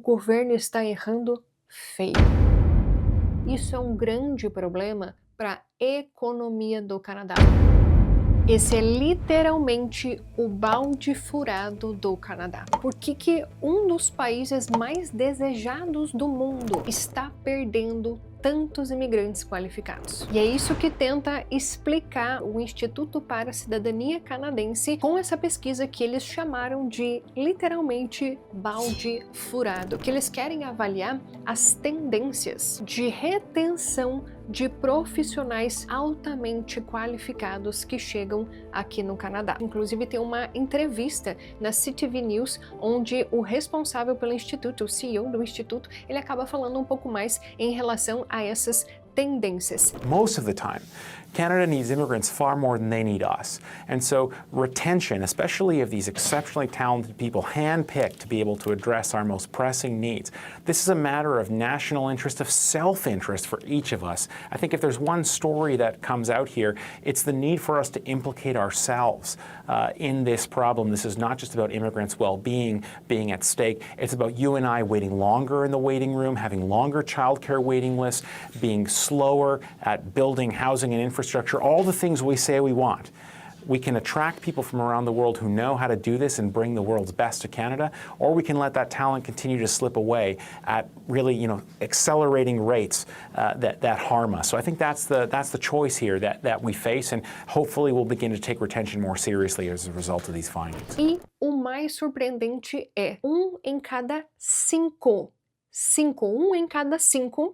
governo está errando feio. Isso é um grande problema para a economia do Canadá. Esse é literalmente o balde furado do Canadá. Por que um dos países mais desejados do mundo está perdendo tantos imigrantes qualificados? E é isso que tenta explicar o Instituto para a Cidadania Canadense com essa pesquisa que eles chamaram de literalmente balde furado, que eles querem avaliar as tendências de retenção de profissionais altamente qualificados que chegam aqui no Canadá. Inclusive tem uma entrevista na CTV News onde o responsável pelo instituto, o CEO do instituto, ele acaba falando um pouco mais em relação a essas tendências. Most of the time, Canada needs immigrants far more than they need us. And so retention, especially of these exceptionally talented people handpicked to be able to address our most pressing needs, this is a matter of national interest, of self-interest for each of us. I think if there's one story that comes out here, it's the need for us to implicate ourselves in this problem. This is not just about immigrants' well-being being at stake. It's about you and I waiting longer in the waiting room, having longer childcare waiting lists, being slower at building housing and infrastructure, all the things we say we want. We can attract people from around the world who know how to do this and bring the world's best to Canada, or we can let that talent continue to slip away at really, accelerating rates that harm us. So I think that's the choice here that we face, and hopefully we'll begin to take retention more seriously as a result of these findings. E o mais surpreendente é 1 em cada 5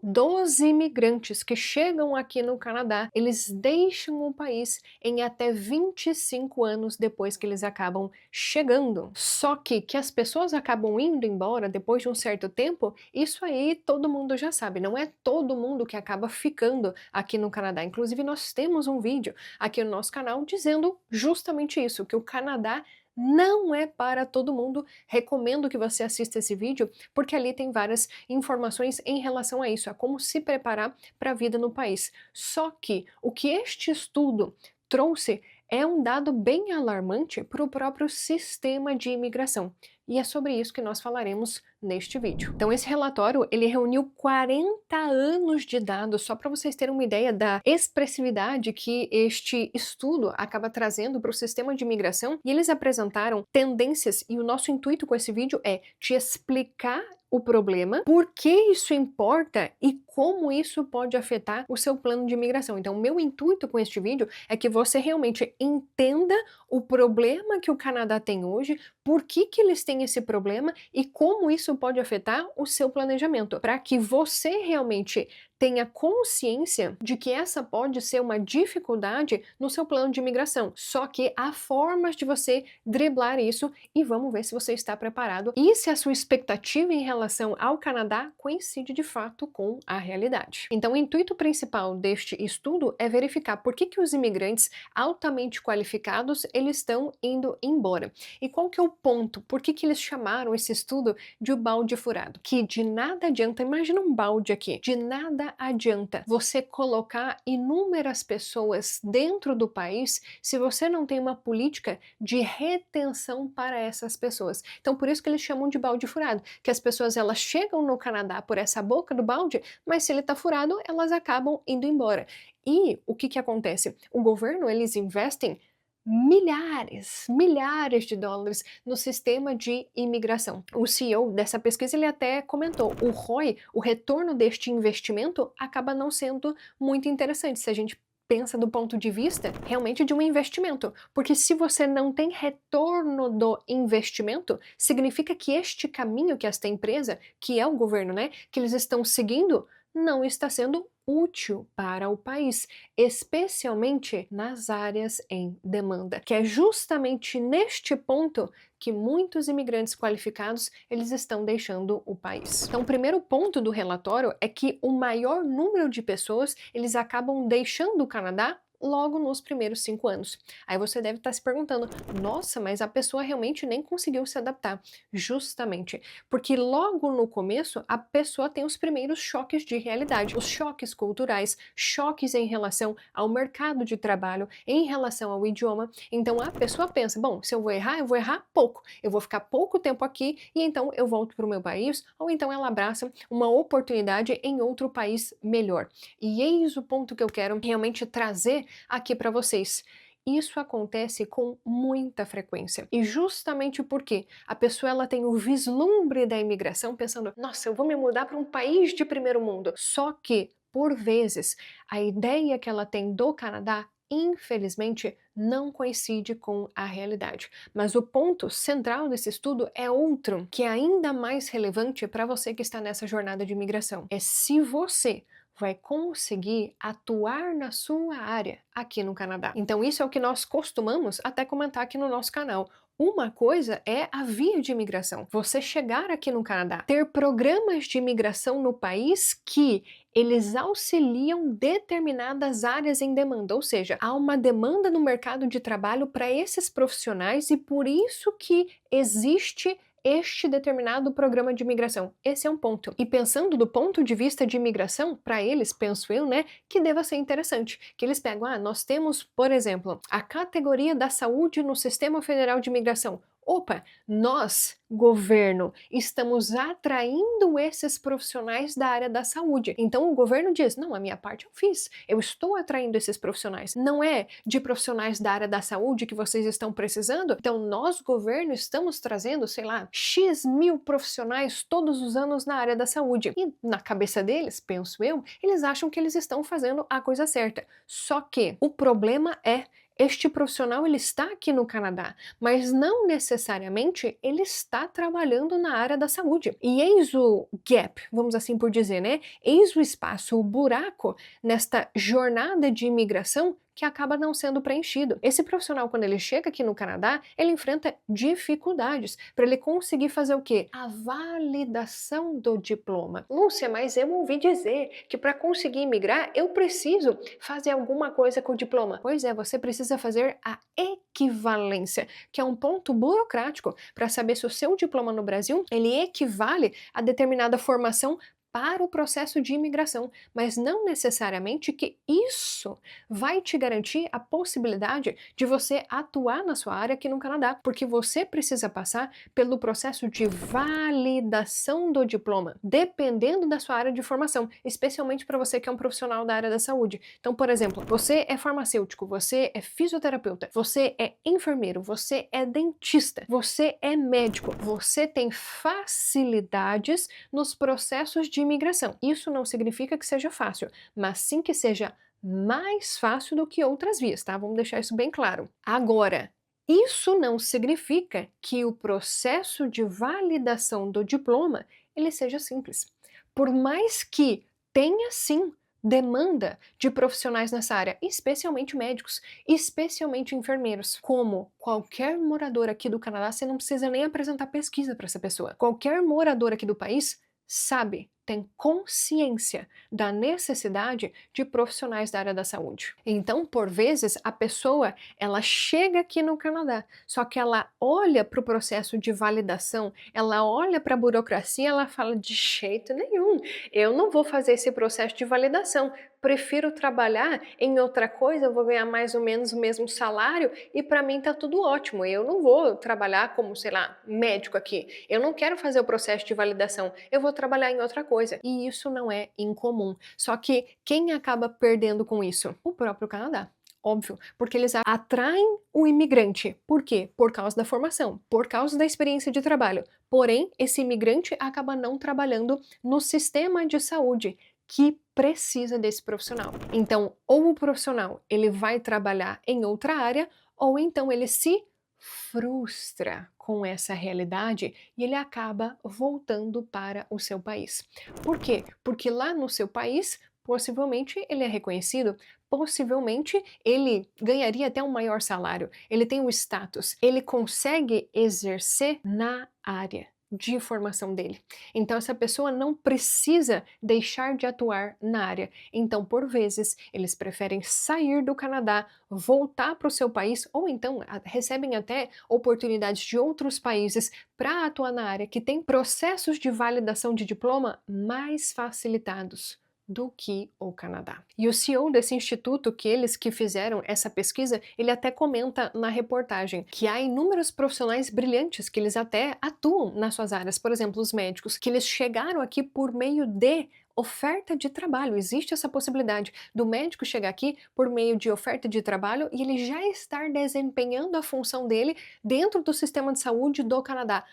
dos imigrantes que chegam aqui no Canadá, eles deixam o país em até 25 anos depois que eles acabam chegando. Só que as pessoas acabam indo embora depois de um certo tempo, isso aí todo mundo já sabe, não é todo mundo que acaba ficando aqui no Canadá. Inclusive nós temos um vídeo aqui no nosso canal dizendo justamente isso, que o Canadá não é para todo mundo. Recomendo que você assista esse vídeo, porque ali tem várias informações em relação a isso, a como se preparar para a vida no país. Só que o que este estudo trouxe é um dado bem alarmante para o próprio sistema de imigração. E é sobre isso que nós falaremos neste vídeo. Então esse relatório, ele reuniu 40 anos de dados, só para vocês terem uma ideia da expressividade que este estudo acaba trazendo para o sistema de imigração, e eles apresentaram tendências, e o nosso intuito com esse vídeo é te explicar o problema, por que isso importa e como isso pode afetar o seu plano de imigração. Então, o meu intuito com este vídeo é que você realmente entenda o problema que o Canadá tem hoje, por que eles têm esse problema e como isso pode afetar o seu planejamento, para que você realmente tenha consciência de que essa pode ser uma dificuldade no seu plano de imigração. Só que há formas de você driblar isso e vamos ver se você está preparado e se a sua expectativa em relação ao Canadá coincide de fato com a realidade. Então o intuito principal deste estudo é verificar por que os imigrantes altamente qualificados eles estão indo embora. E qual que é o ponto? Por que eles chamaram esse estudo de o balde furado? Que de nada adianta, imagina um balde aqui, de nada adianta você colocar inúmeras pessoas dentro do país se você não tem uma política de retenção para essas pessoas. Então por isso que eles chamam de balde furado, que as pessoas elas chegam no Canadá por essa boca do balde, mas se ele está furado, elas acabam indo embora. E o que acontece? O governo, eles investem milhares de dólares no sistema de imigração. O CEO dessa pesquisa, ele até comentou, o ROI, o retorno deste investimento, acaba não sendo muito interessante, se a gente pensa do ponto de vista realmente de um investimento, porque se você não tem retorno do investimento, significa que este caminho que esta empresa, que é o governo, que eles estão seguindo, não está sendo útil para o país, especialmente nas áreas em demanda, que é justamente neste ponto que muitos imigrantes qualificados eles estão deixando o país. Então, o primeiro ponto do relatório é que o maior número de pessoas eles acabam deixando o Canadá logo nos primeiros 5 anos. Aí você deve estar se perguntando, nossa, mas a pessoa realmente nem conseguiu se adaptar. Justamente, porque logo no começo a pessoa tem os primeiros choques de realidade, os choques culturais, choques em relação ao mercado de trabalho, em relação ao idioma. Então a pessoa pensa, bom, se eu vou errar pouco, eu vou ficar pouco tempo aqui e então eu volto para o meu país, ou então ela abraça uma oportunidade em outro país melhor. E eis o ponto que eu quero realmente trazer aqui para vocês. Isso acontece com muita frequência. E justamente porque a pessoa ela tem o vislumbre da imigração pensando, nossa, eu vou me mudar para um país de primeiro mundo. Só que, por vezes, a ideia que ela tem do Canadá, infelizmente, não coincide com a realidade. Mas o ponto central desse estudo é outro, que é ainda mais relevante para você que está nessa jornada de imigração. É se você vai conseguir atuar na sua área aqui no Canadá. Então isso é o que nós costumamos até comentar aqui no nosso canal. Uma coisa é a via de imigração. Você chegar aqui no Canadá, ter programas de imigração no país que eles auxiliam determinadas áreas em demanda, ou seja, há uma demanda no mercado de trabalho para esses profissionais e por isso que existe este determinado programa de imigração. Esse é um ponto. E pensando do ponto de vista de imigração, para eles, penso eu, né, que deva ser interessante. Que eles pegam, nós temos, por exemplo, a categoria da saúde no Sistema Federal de Imigração. Opa, nós, governo, estamos atraindo esses profissionais da área da saúde. Então o governo diz, não, a minha parte eu fiz, eu estou atraindo esses profissionais. Não é de profissionais da área da saúde que vocês estão precisando? Então nós, governo, estamos trazendo, sei lá, X mil profissionais todos os anos na área da saúde. E na cabeça deles, penso eu, eles acham que eles estão fazendo a coisa certa. Só que o problema é este profissional ele está aqui no Canadá, mas não necessariamente ele está trabalhando na área da saúde. E eis o gap, vamos assim por dizer, né? Eis o espaço, o buraco nesta jornada de imigração que acaba não sendo preenchido. Esse profissional, quando ele chega aqui no Canadá, ele enfrenta dificuldades para ele conseguir fazer o quê? A validação do diploma. Lúcia, mas eu ouvi dizer que para conseguir imigrar, eu preciso fazer alguma coisa com o diploma. Pois é, você precisa fazer a equivalência, que é um ponto burocrático para saber se o seu diploma no Brasil, ele equivale a determinada formação para o processo de imigração, mas não necessariamente que isso vai te garantir a possibilidade de você atuar na sua área aqui no Canadá, porque você precisa passar pelo processo de validação do diploma, dependendo da sua área de formação, especialmente para você que é um profissional da área da saúde. Então, por exemplo, você é farmacêutico, você é fisioterapeuta, você é enfermeiro, você é dentista, você é médico, você tem facilidades nos processos de imigração. Isso não significa que seja fácil, mas sim que seja mais fácil do que outras vias, tá? Vamos deixar isso bem claro. Agora, isso não significa que o processo de validação do diploma ele seja simples. Por mais que tenha sim demanda de profissionais nessa área, especialmente médicos, especialmente enfermeiros. Como qualquer morador aqui do Canadá, você não precisa nem apresentar pesquisa para essa pessoa. Qualquer morador aqui do país sabe, tem consciência da necessidade de profissionais da área da saúde. Então, por vezes, a pessoa, ela chega aqui no Canadá, só que ela olha para o processo de validação, ela olha para a burocracia, ela fala, de jeito nenhum, eu não vou fazer esse processo de validação, prefiro trabalhar em outra coisa, eu vou ganhar mais ou menos o mesmo salário e para mim tá tudo ótimo, eu não vou trabalhar como, sei lá, médico aqui, eu não quero fazer o processo de validação, eu vou trabalhar em outra coisa. E isso não é incomum. Só que quem acaba perdendo com isso? O próprio Canadá. Óbvio, porque eles atraem o imigrante. Por quê? Por causa da formação, por causa da experiência de trabalho. Porém, esse imigrante acaba não trabalhando no sistema de saúde que precisa desse profissional. Então, ou o profissional ele vai trabalhar em outra área, ou então ele se frustra com essa realidade e ele acaba voltando para o seu país. Por quê? Porque lá no seu país, possivelmente ele é reconhecido, possivelmente ele ganharia até um maior salário, ele tem um status, ele consegue exercer na área. de formação dele. Então essa pessoa não precisa deixar de atuar na área. Então, por vezes, eles preferem sair do Canadá, voltar para o seu país, ou então recebem até oportunidades de outros países para atuar na área que tem processos de validação de diploma mais facilitados do que o Canadá. E o CEO desse instituto, que fizeram essa pesquisa, ele até comenta na reportagem que há inúmeros profissionais brilhantes que eles até atuam nas suas áreas, por exemplo, os médicos, que eles chegaram aqui por meio de oferta de trabalho. Existe essa possibilidade do médico chegar aqui por meio de oferta de trabalho e ele já estar desempenhando a função dele dentro do sistema de saúde do Canadá.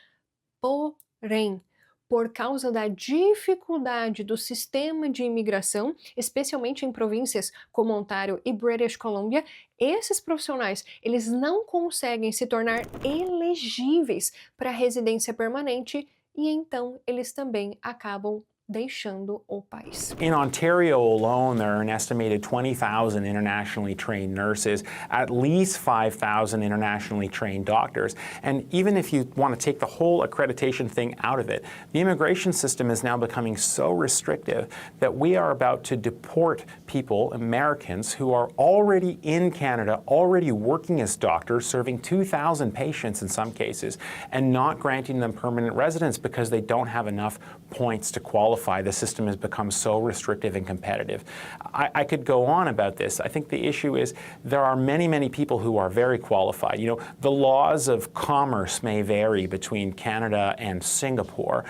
Porém, por causa da dificuldade do sistema de imigração, especialmente em províncias como Ontário e British Columbia, esses profissionais, eles não conseguem se tornar elegíveis para residência permanente e então eles também acabam deixando o país. In Ontario alone, there are an estimated 20,000 internationally trained nurses, at least 5,000 internationally trained doctors. And even if you want to take the whole accreditation thing out of it, the immigration system is now becoming so restrictive that we are about to deport people, Americans, who are already in Canada, already working as doctors, serving 2,000 patients in some cases, and not granting them permanent residence because they don't have enough points to qualify. The system has become so restrictive and competitive. I could go on about this. I think the issue is there are many, many people who are very qualified. You know, the laws of commerce may vary between Canada and Singapore,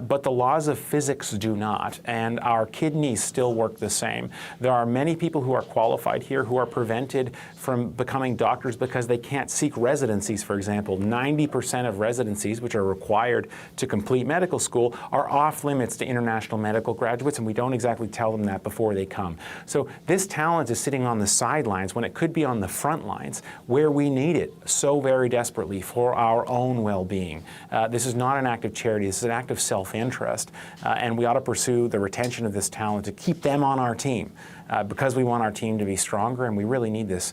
but the laws of physics do not, and our kidneys still work the same. There are many people who are qualified here who are prevented from becoming doctors because they can't seek residencies, for example. 90% of residencies, which are required to complete medical school, are off limits to international medical graduates, and we don't exactly tell them that before they come. So this talent is sitting on the sidelines when it could be on the front lines where we need it so very desperately for our own well-being. This is not an act of charity, this is an act of self-interest, and we ought to pursue the retention of this talent to keep them on our team because we want our team to be stronger, and we really need this.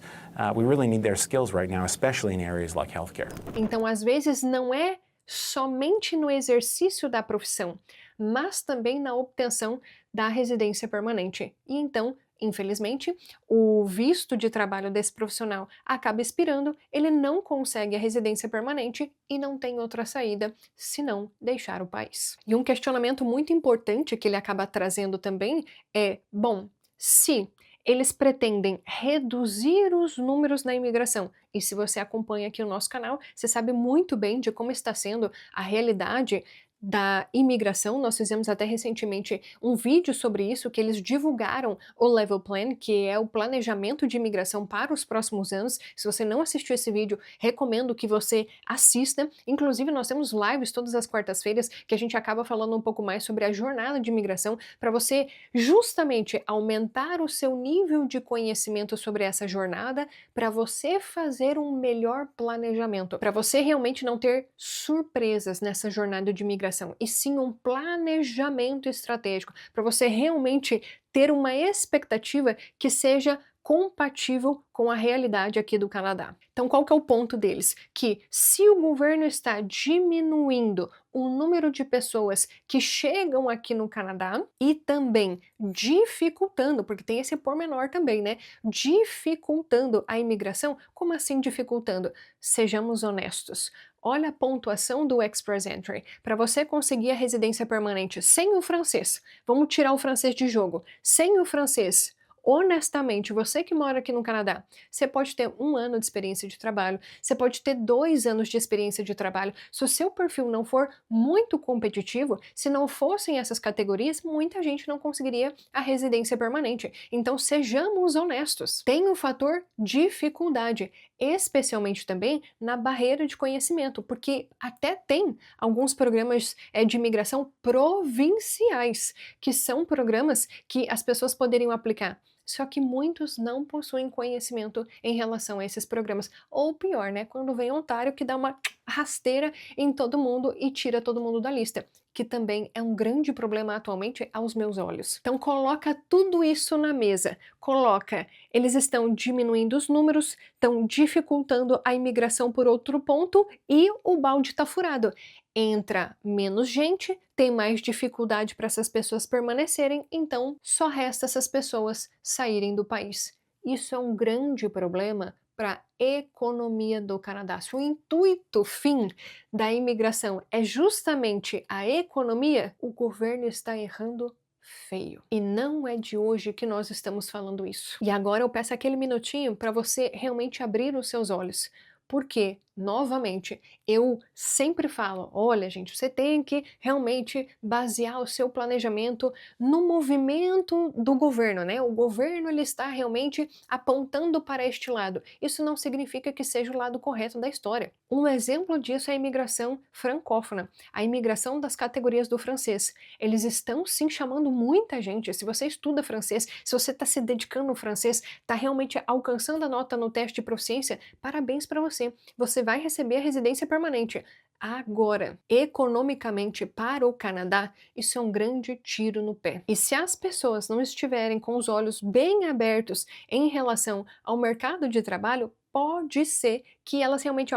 We really need their skills right now, especially in areas like healthcare. Então, às vezes, não é somente no exercício da profissão, mas também na obtenção da residência permanente. E então, infelizmente, o visto de trabalho desse profissional acaba expirando, ele não consegue a residência permanente e não tem outra saída senão deixar o país. E um questionamento muito importante que ele acaba trazendo também é, bom, se eles pretendem reduzir os números na imigração. E se você acompanha aqui o nosso canal, você sabe muito bem de como está sendo a realidade da imigração. Nós fizemos até recentemente um vídeo sobre isso, que eles divulgaram o Level Plan, que é o planejamento de imigração para os próximos anos. Se você não assistiu esse vídeo, recomendo que você assista. Inclusive, nós temos lives todas as quartas-feiras que a gente acaba falando um pouco mais sobre a jornada de imigração, para você justamente aumentar o seu nível de conhecimento sobre essa jornada, para você fazer um melhor planejamento, para você realmente não ter surpresas nessa jornada de imigração, e sim um planejamento estratégico, para você realmente ter uma expectativa que seja compatível com a realidade aqui do Canadá. Então, qual que é o ponto deles? Que se o governo está diminuindo o número de pessoas que chegam aqui no Canadá e também dificultando, porque tem esse pormenor também, né? Dificultando a imigração. Como assim dificultando? Sejamos honestos. Olha a pontuação do Express Entry. Para você conseguir a residência permanente sem o francês, vamos tirar o francês de jogo, sem o francês, honestamente, você que mora aqui no Canadá, você pode ter 1 ano de experiência de trabalho, você pode ter 2 anos de experiência de trabalho. Se o seu perfil não for muito competitivo, se não fossem essas categorias, muita gente não conseguiria a residência permanente. Então, sejamos honestos. Tem o fator dificuldade, especialmente também na barreira de conhecimento, porque até tem alguns programas de imigração provinciais, que são programas que as pessoas poderiam aplicar. Só que muitos não possuem conhecimento em relação a esses programas. Ou pior, né? Quando vem Ontário, que dá uma rasteira em todo mundo e tira todo mundo da lista. que também é um grande problema atualmente aos meus olhos. Então coloca tudo isso na mesa. Coloca, eles estão diminuindo os números, estão dificultando a imigração por outro ponto e o balde está furado. Entra menos gente, tem mais dificuldade para essas pessoas permanecerem, então só resta essas pessoas saírem do país. Isso é um grande problema para a economia do Canadá. Se o intuito fim da imigração é justamente a economia, o governo está errando feio. E não é de hoje que nós estamos falando isso. E agora eu peço aquele minutinho para você realmente abrir os seus olhos. Porque, novamente, eu sempre falo, olha gente, você tem que realmente basear o seu planejamento no movimento do governo, né? O governo ele está realmente apontando para este lado. Isso não significa que seja o lado correto da história. Um exemplo disso é a imigração francófona, a imigração das categorias do francês. Eles estão sim chamando muita gente. Se você estuda francês, se você está se dedicando ao francês, está realmente alcançando a nota no teste de proficiência, parabéns para você. Você vai receber a residência permanente. Agora, economicamente para o Canadá, isso é um grande tiro no pé. E se as pessoas não estiverem com os olhos bem abertos em relação ao mercado de trabalho, pode ser que elas realmente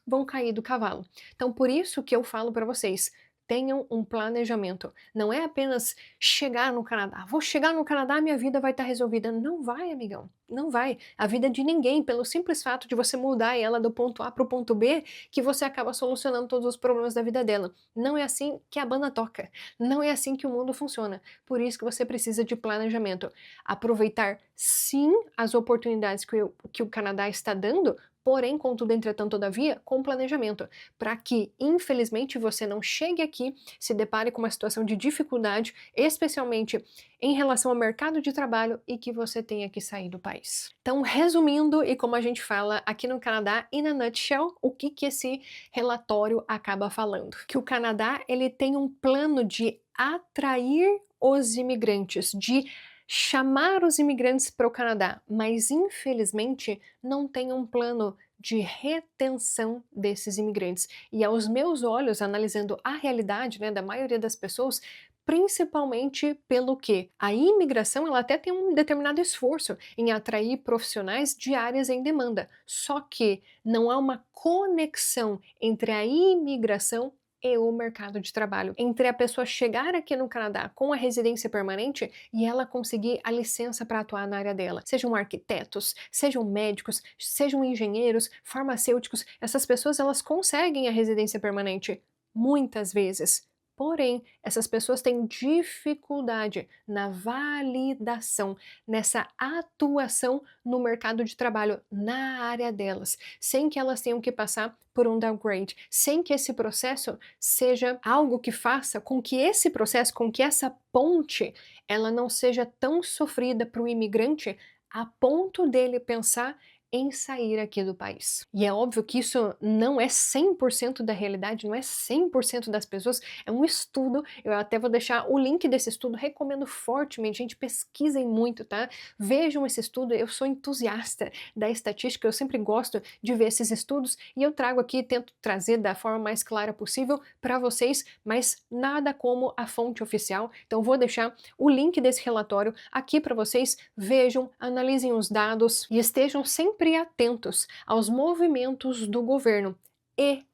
vão cair do cavalo. Então, por isso que eu falo para vocês, tenham um planejamento. Não é apenas chegar no Canadá. Vou chegar no Canadá, minha vida vai estar resolvida. Não vai, amigão. Não vai. A vida de ninguém, pelo simples fato de você mudar ela do ponto A para o ponto B, que você acaba solucionando todos os problemas da vida dela. Não é assim que a banda toca. Não é assim que o mundo funciona. Por isso que você precisa de planejamento. Aproveitar, sim, as oportunidades que o Canadá está dando, porém, contudo, entretanto, todavia, com planejamento, para que, infelizmente, você não chegue aqui, se depare com uma situação de dificuldade, especialmente em relação ao mercado de trabalho, e que você tenha que sair do país. Então, resumindo, e como a gente fala aqui no Canadá, in a nutshell, o que esse relatório acaba falando? Que o Canadá, ele tem um plano de atrair os imigrantes, de chamar os imigrantes para o Canadá, mas infelizmente não tem um plano de retenção desses imigrantes. E aos meus olhos, analisando a realidade, né, da maioria das pessoas, principalmente pelo que a imigração ela até tem um determinado esforço em atrair profissionais de áreas em demanda, só que não há uma conexão entre a imigração e o mercado de trabalho. Entre a pessoa chegar aqui no Canadá com a residência permanente e ela conseguir a licença para atuar na área dela. Sejam arquitetos, sejam médicos, sejam engenheiros, farmacêuticos, essas pessoas elas conseguem a residência permanente muitas vezes. Porém, essas pessoas têm dificuldade na validação, nessa atuação no mercado de trabalho, na área delas, sem que elas tenham que passar por um downgrade, sem que esse processo seja algo que faça com que esse processo, com que essa ponte, ela não seja tão sofrida para o imigrante a ponto dele pensar em sair aqui do país. E é óbvio que isso não é 100% da realidade, não é 100% das pessoas, é um estudo, eu até vou deixar o link desse estudo, recomendo fortemente, gente, pesquisem muito, tá? Vejam esse estudo, eu sou entusiasta da estatística, eu sempre gosto de ver esses estudos e eu trago aqui, tento trazer da forma mais clara possível para vocês, mas nada como a fonte oficial, então vou deixar o link desse relatório aqui para vocês, vejam, analisem os dados e estejam sempre atentos aos movimentos do governo e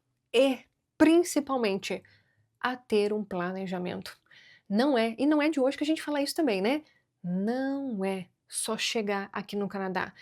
principalmente a ter um planejamento. Não é, e não é de hoje que a gente fala isso também, né? Não é só chegar aqui no Canadá.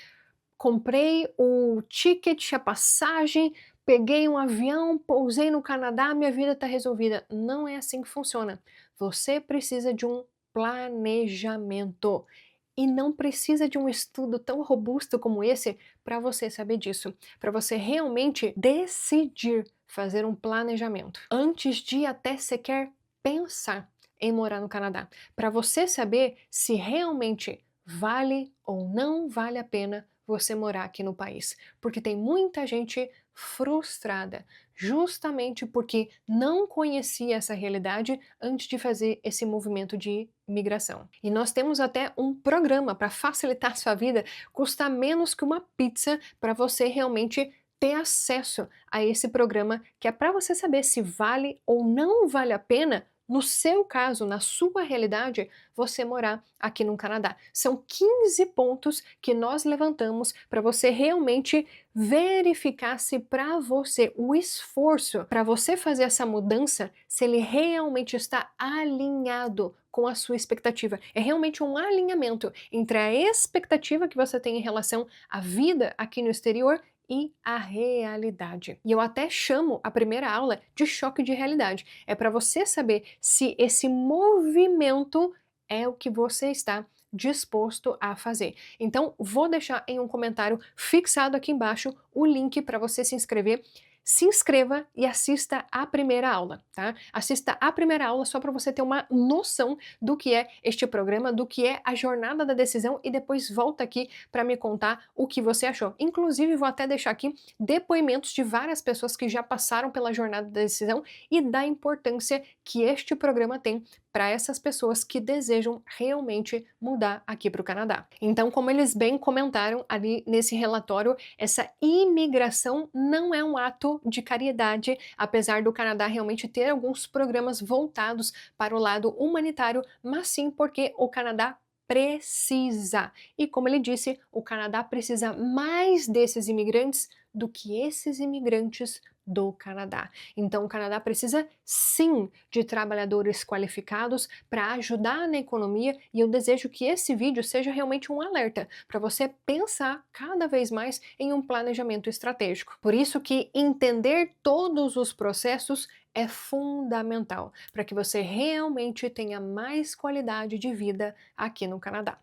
Comprei o ticket, a passagem, peguei um avião, pousei no Canadá, minha vida está resolvida. Não é assim que funciona. Você precisa de um planejamento. E não precisa de um estudo tão robusto como esse para você saber disso, para você realmente decidir fazer um planejamento antes de até sequer pensar em morar no Canadá, para você saber se realmente vale ou não vale a pena você morar aqui no país, porque tem muita gente frustrada, justamente porque não conhecia essa realidade antes de fazer esse movimento de migração. E nós temos até um programa para facilitar a sua vida, custa menos que uma pizza para você realmente ter acesso a esse programa, que é para você saber se vale ou não vale a pena no seu caso, na sua realidade, você morar aqui no Canadá. São 15 pontos que nós levantamos para você realmente verificar se para você o esforço para você fazer essa mudança, se ele realmente está alinhado com a sua expectativa. É realmente um alinhamento entre a expectativa que você tem em relação à vida aqui no exterior e a realidade. E eu até chamo a primeira aula de choque de realidade. É para você saber se esse movimento é o que você está disposto a fazer. Então, vou deixar em um comentário fixado aqui embaixo o link para você se inscrever. Se inscreva e assista a primeira aula, tá? Assista a primeira aula só para você ter uma noção do que é este programa, do que é a jornada da decisão e depois volta aqui para me contar o que você achou. Inclusive, vou até deixar aqui depoimentos de várias pessoas que já passaram pela jornada da decisão e da importância que este programa tem para essas pessoas que desejam realmente mudar aqui para o Canadá. Então, como eles bem comentaram ali nesse relatório, essa imigração não é um ato de caridade, apesar do Canadá realmente ter alguns programas voltados para o lado humanitário, mas sim porque o Canadá precisa. E como ele disse, o Canadá precisa mais desses imigrantes do que esses imigrantes do Canadá. Então, o Canadá precisa sim de trabalhadores qualificados para ajudar na economia e eu desejo que esse vídeo seja realmente um alerta para você pensar cada vez mais em um planejamento estratégico. Por isso que entender todos os processos é fundamental para que você realmente tenha mais qualidade de vida aqui no Canadá.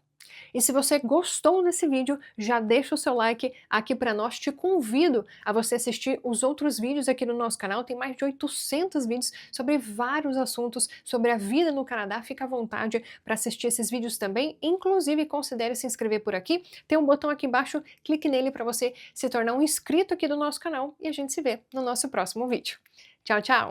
E se você gostou desse vídeo, já deixa o seu like aqui para nós. Te convido a você assistir os outros vídeos aqui no nosso canal. Tem mais de 800 vídeos sobre vários assuntos sobre a vida no Canadá. Fica à vontade para assistir esses vídeos também. Inclusive, considere se inscrever por aqui. Tem um botão aqui embaixo, clique nele para você se tornar um inscrito aqui do nosso canal. E a gente se vê no nosso próximo vídeo. Tchau, tchau!